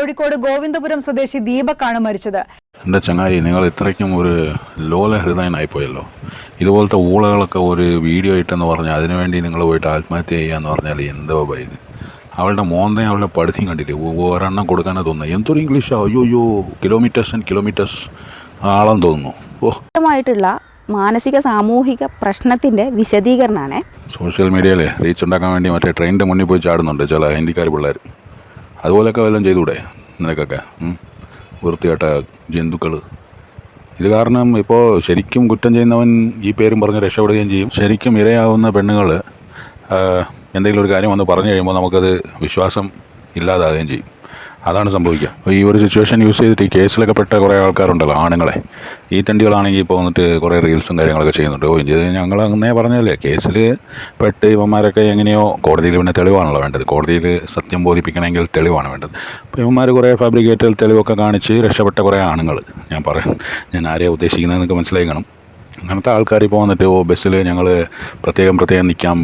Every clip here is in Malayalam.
കോഴിക്കോട് ഗോവിന്ദപുരം സ്വദേശി ദീപക്കാണ് മരിച്ചത്. എൻ്റെ ചങ്ങായി, നിങ്ങൾ ഇത്രയ്ക്കും ഒരു ലോല ഹൃദയനായിപ്പോയല്ലോ. ഇതുപോലത്തെ ഊളകളൊക്കെ ഒരു വീഡിയോ ഇട്ടെന്ന് പറഞ്ഞാൽ അതിനുവേണ്ടി നിങ്ങൾ പോയിട്ട് ആത്മഹത്യ ചെയ്യാന്ന് പറഞ്ഞാൽ എന്തോ ഇത്. അവളുടെ മോന്തയും അവളുടെ പഠിത്തം കണ്ടില്ലേ, ഒരെണ്ണം കൊടുക്കാനേ തോന്നുന്നു. എന്തൊരു ഇംഗ്ലീഷാ, അയ്യോ കിലോമീറ്റേഴ്സ് ആൻഡ് കിലോമീറ്റേഴ്സ് ആളെന്ന് തോന്നുന്നു. ായിട്ടുള്ള മാനസിക സാമൂഹിക പ്രശ്നത്തിൻ്റെ വിശദീകരണമാണ്. സോഷ്യൽ മീഡിയയിൽ റീച്ച് ഉണ്ടാക്കാൻ വേണ്ടി മറ്റേ ട്രെയിനിൻ്റെ മുന്നിൽ പോയി ചാടുന്നുണ്ട് ചില ഹിന്ദിക്കാർ പിള്ളേർ. അതുപോലെയൊക്കെ വല്ലതും ചെയ്തുകൂടെ നിനക്കൊക്കെ? വൃത്തികെട്ട ജന്തുക്കൾ. ഇത് കാരണം ഇപ്പോൾ ശരിക്കും കുറ്റം ചെയ്യുന്നവൻ ഈ പേരും പറഞ്ഞ് രക്ഷപ്പെടുകയും ചെയ്യും. ശരിക്കും ഇരയാവുന്ന പെണ്ണുങ്ങൾ എന്തെങ്കിലും ഒരു കാര്യം വന്ന് പറഞ്ഞു കഴിയുമ്പോൾ നമുക്കത് വിശ്വാസം ഇല്ലാതാകുകയും ചെയ്യും. അതാണ് സംഭവിക്കുക. ഈ ഒരു സിറ്റുവേഷൻ യൂസ് ചെയ്തിട്ട് ഈ കേസിലൊക്കെ പെട്ട കുറേ ആൾക്കാരുണ്ടല്ലോ, ആണുങ്ങളെ. ഈ തണ്ടികളാണെങ്കിൽ ഇപ്പോൾ വന്നിട്ട് കുറേ റീൽസും കാര്യങ്ങളൊക്കെ ചെയ്യുന്നുണ്ട്. ഇത് ഞങ്ങൾ അങ്ങനെ പറഞ്ഞല്ലേ, കേസിൽ പെട്ട് ഇവന്മാരൊക്കെ എങ്ങനെയോ, കോടതിയിൽ പിന്നെ തെളിവാണല്ലോ വേണ്ടത്. കോടതിയിൽ സത്യം ബോധിപ്പിക്കണമെങ്കിൽ തെളിവാണ് വേണ്ടത്. അപ്പോൾ ഇവന്മാർ കുറേ ഫാബ്രിക്കേറ്റഡ് തെളിവൊക്കെ കാണിച്ച് രക്ഷപ്പെട്ട കുറേ ആണുങ്ങൾ. ഞാൻ ആരെയാണ് ഉദ്ദേശിക്കുന്നതെന്നൊക്കെ മനസ്സിലാക്കണം. അങ്ങനത്തെ ആൾക്കാർ ഇപ്പോൾ വന്നിട്ട് ബസ്സിൽ ഞങ്ങൾ പ്രത്യേകം നിൽക്കാം,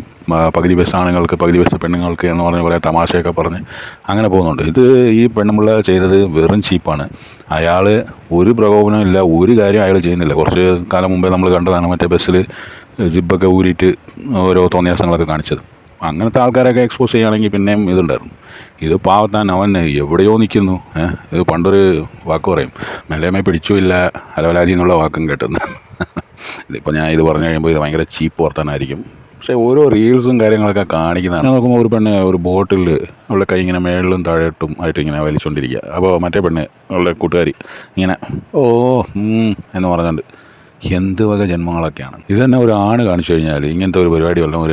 പകുതി ബസ് ആണുങ്ങൾക്ക് പകുതി ബസ് പെണ്ണുങ്ങൾക്ക് എന്ന് പറഞ്ഞ് കുറേ തമാശയൊക്കെ പറഞ്ഞ് അങ്ങനെ പോകുന്നുണ്ട്. ഇത് ഈ പെണ്ണുമ്പിള്ള ചെയ്തത് വെറും ചീപ്പാണ്. അയാൾ ഒരു പ്രകോപനവും ഇല്ല, ഒരു കാര്യം അയാൾ ചെയ്യുന്നില്ല. കുറച്ച് കാലം മുമ്പേ നമ്മൾ കണ്ടതാണ് മറ്റേ ബസ്സിൽ ജിപ്പൊക്കെ ഊരിയിട്ട് ഓരോ തോന്നിയാസങ്ങളൊക്കെ കാണിച്ചത്. അങ്ങനത്തെ ആൾക്കാരൊക്കെ എക്സ്പോസ് ചെയ്യുകയാണെങ്കിൽ പിന്നെയും ഇതുണ്ടായിരുന്നു. ഇത് പാവത്താൻ അവൻ എവിടെയോ നിൽക്കുന്നു. ഇത് പണ്ടൊരു വാക്ക് പറയും, മെല്ലേമേ പിടിച്ചു ഇല്ല അലവലാതി എന്നുള്ള വാക്കും കേട്ടുന്നു. ഇതിപ്പോൾ ഞാൻ ഇത് പറഞ്ഞു കഴിയുമ്പോൾ ഇത് ഭയങ്കര ചീപ്പ് വർത്താനായിരിക്കും. പക്ഷേ ഓരോ റീൽസും കാര്യങ്ങളൊക്കെ കാണിക്കുന്നതാണ്. നോക്കുമ്പോൾ ഒരു പെണ്ണ് ഒരു ബോട്ടിൽ അവളുടെ കൈ ഇങ്ങനെ മേളിലും താഴോട്ടും ആയിട്ട് ഇങ്ങനെ വലിച്ചുകൊണ്ടിരിക്കുക. അപ്പോൾ മറ്റേ പെണ്ണ് അവളുടെ കൂട്ടുകാരി ഇങ്ങനെ എന്ന് പറഞ്ഞുകൊണ്ട് എന്ത് വക ജന്മങ്ങളൊക്കെയാണ്. ഇത് തന്നെ ഒരു ആണ് കാണിച്ചു കഴിഞ്ഞാൽ, ഇങ്ങനത്തെ ഒരു പരിപാടി വല്ലതും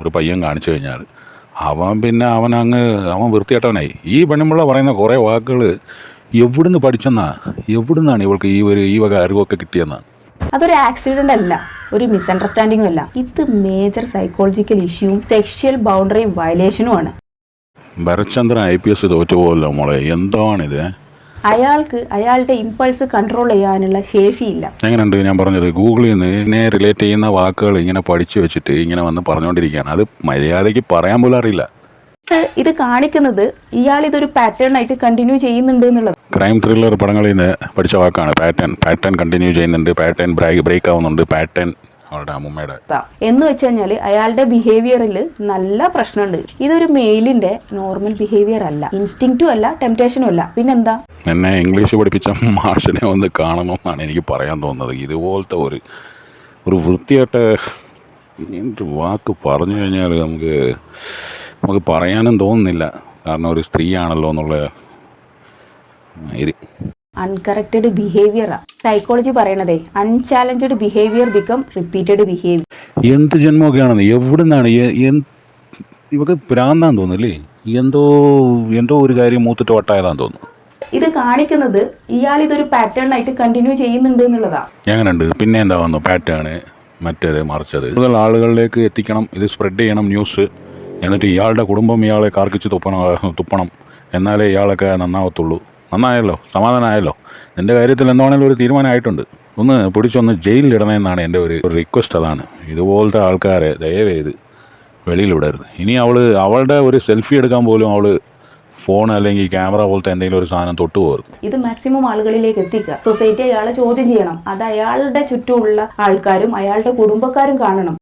ഒരു പയ്യൻ കാണിച്ചു കഴിഞ്ഞാൽ അവൻ വൃത്തികെട്ടവനായി. ഈ പെണ്ണുമ്പിള്ള പറയുന്ന കുറേ വാക്കുകൾ എവിടുന്ന് എവിടുന്നാണ് ഇവൾക്ക് ഈ വക അറിവൊക്കെ കിട്ടിയെന്നാണ്. അതൊരു ആക്സിഡൻ്റ് അല്ല, ഒരു മിസ്അണ്ടർസ്റ്റാൻഡിങ്ങും അല്ല. ഇത് മേജർ സൈക്കോളജിക്കൽ ഇഷ്യൂവും സെക്ഷൽ ബൗണ്ടറി വയലേഷനുമാണ്. ഭരത്ചന്ദ്രൻ IPS തോറ്റുപോകല്ലോ മോളെ, എന്താണിത്? അയാൾക്ക് അയാളുടെ ഇമ്പൾസ് കൺട്രോൾ ചെയ്യാനുള്ള ശേഷിയില്ല. എങ്ങനെയുണ്ട് ഞാൻ പറഞ്ഞത്? ഗൂഗിളിൽ നിന്ന് ഇതിനെ റിലേറ്റ് ചെയ്യുന്ന വാക്കുകൾ ഇങ്ങനെ പഠിച്ചു വെച്ചിട്ട് ഇങ്ങനെ വന്ന് പറഞ്ഞുകൊണ്ടിരിക്കുകയാണ്. അത് മര്യാദയ്ക്ക് പറയാൻ പോലും അറിയില്ല. ഇത് കാണിക്കുന്നത് ഇയാൾ ഇതൊരു പാറ്റേൺ ആയിട്ട് കണ്ടിന്യൂ ചെയ്യുന്നുണ്ട് എന്നുള്ളത്. ക്രൈം ത്രില്ലർ പടങ്ങളിൽ നിന്ന് പഠിച്ച വാക്കാണ് പാറ്റേൺ കണ്ടിന്യൂ ചെയ്യുന്നുണ്ട്, പാറ്റേൺ ബ്രേക്ക് ആവുന്നുണ്ട്, പാറ്റേൺ അവളുടെ അമ്മൂമ്മയുടെ എന്ന് വെച്ച് കഴിഞ്ഞാൽ അയാളുടെ ബിഹേവിയറിൽ നല്ല പ്രശ്നമുണ്ട്. ഇതൊരു മെയിലിന്റെ നോർമൽ ബിഹേവിയർ അല്ല, ഇൻസ്റ്റിങ്ക്റ്റും അല്ല, ടെംപ്റ്റേഷനും അല്ല, പിന്നെന്താ? എന്നെ ഇംഗ്ലീഷ് പഠിപ്പിച്ച മാഷിനെ ഒന്ന് കാണണമെന്നാണ് എനിക്ക് പറയാൻ തോന്നുന്നത്. ഇതുപോലത്തെ ഒരു വൃത്തിയായിട്ട വാക്ക് പറഞ്ഞു കഴിഞ്ഞാൽ നമുക്ക് പറയാനും തോന്നുന്നില്ല. കാരണം ഒരു സ്ത്രീയാണല്ലോ എന്നുള്ള അൺകറക്റ്റഡ് ബിഹേവിയർ. സൈക്കോളജി പറയണതേ unchallenged behaviour become repeated behaviour. എന്ത് ജന്മമൊക്കെയാണെന്ന് എവിടുന്നാണ് ഇവക്ക് ഭ്രാന്താന്ന് തോന്നുന്നല്ലേ? എന്തോ ഒരു കാര്യം മൂത്തിട്ട് വട്ടായതാന്ന് തോന്നുന്നു. ഇത് കാണിക്കുന്നത് ഇയാൾ ഇതൊരു പാറ്റേൺ ആയിട്ട് കണ്ടിന്യൂ ചെയ്യുന്നുണ്ട് എന്നുള്ളതാ. എങ്ങനെയുണ്ട്? പിന്നെ എന്താ വന്നു പാറ്റേൺ, മറ്റേത് മറിച്ചത്. കൂടുതൽ ആളുകളിലേക്ക് എത്തിക്കണം, ഇത് സ്പ്രെഡ് ചെയ്യണം ന്യൂസ്. എന്നിട്ട് ഇയാളുടെ കുടുംബം ഇയാളെ കാർക്കിച്ച് തുപ്പണം. എന്നാലേ ഇയാളൊക്കെ നന്നാവത്തുള്ളൂ. നന്നായല്ലോ, സമാധാനമായല്ലോ. എൻ്റെ കാര്യത്തിൽ എന്താണെങ്കിലും ഒരു തീരുമാനമായിട്ടുണ്ട്. ഒന്ന് പിടിച്ചൊന്ന് ജയിലിലിടണമെന്നാണ് എൻ്റെ ഒരു റിക്വസ്റ്റ്. അതാണ്. ഇതുപോലത്തെ ആൾക്കാരെ ദയവേത് വെളിയിലിടരുത്. ഇനി അവളുടെ ഒരു സെൽഫി എടുക്കാൻ പോലും അവൾ ഫോൺ അല്ലെങ്കിൽ ക്യാമറ പോലത്തെ എന്തെങ്കിലും ഒരു സാധനം തൊട്ടു പോകരുത്. ഇത് മാക്സിമം ആളുകളിലേക്ക് എത്തിക്കുക. സൊസൈറ്റി അയാളെ ചോദ്യം ചെയ്യണം. അത് അയാളുടെ ചുറ്റുമുള്ള ആൾക്കാരും അയാളുടെ കുടുംബക്കാരും കാണണം.